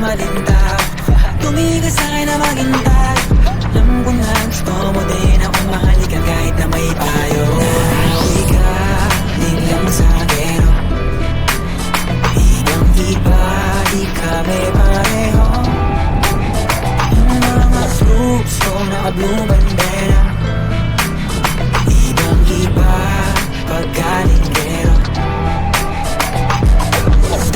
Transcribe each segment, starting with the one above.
malinta. Tumigil sa'kin na maghintay. Alam ko na gusto mo din akong mahalikan kahit na may payo. Nauwi ka, din lang sa gero. Ibang iba, di kami pareho. Yung mga troops ko naka-blue bandera. Ibang iba, pagkalinggero.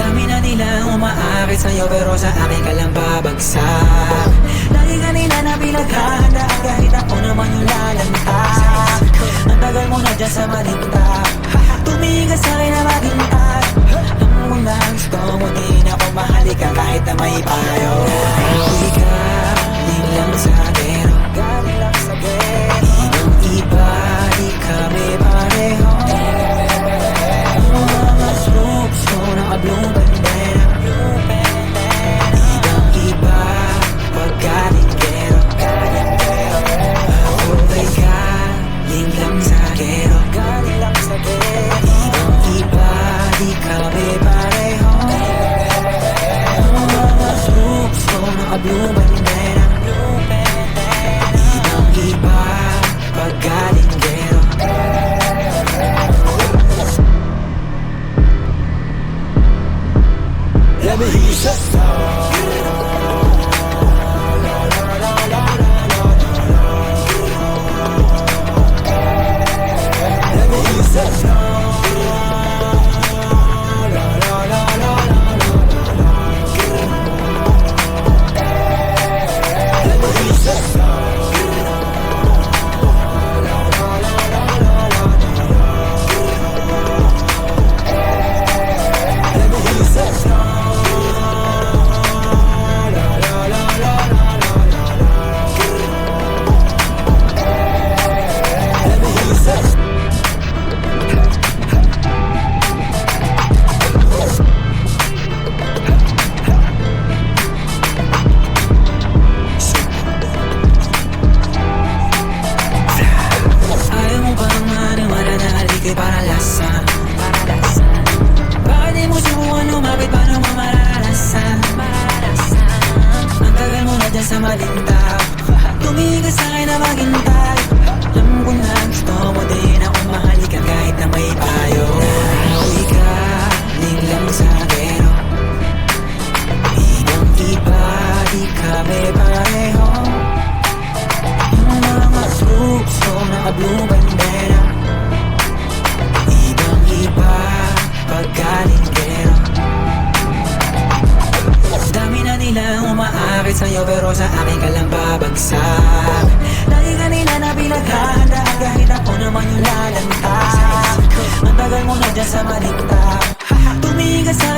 Dami na nila umaakit sa'yo pero sa akin ka lang babagsak. Lagi ka nila na pinaghahanda kahit ako naman yung lalantad. Ang tagal mo na dyan sa malinta. Tumigil sa'kin na maghintay. Alam mo na gusto mo din ako mahalikan kahit na may payo. Nauwi ka, din lang sa gero. Ibang iba, di kami pareho. Yung mga troops ko naka-blue bandera. Ibang iba, pagkalinggero. Ako ay galing lang sa gero. Ibang iba, di kami pareho. Yung mga troops ko naka-blue bandera. Ibang iba, pagkalinggero. Let me hear you say so. Let me hear you say so. Let me hear you say so. Let me hear you say so. Ayaw mo bang maniwala na aligay para lasa? Bakit di mo subukan lumapit paano mo mararanasan? Ang tagal mo na dyan sa malinta. Tumigil sa'kin na maghintay. Alam ko na gusto mo din akong mahalikan kahit na may payo. Nauwi ka, din lang sa gero. Ibang iba, di kami pareho. Yung mga troops ko naka-blue bandera. Ibang iba, pagkalinggero. Dami na nila umaakit sa'yo pero sa akin ka lang babagsak. Lagi ka nila na pinaghahanda kahit ako naman yung lalantad. Ang tagal mo na dyan sa malinta. Tumigil sa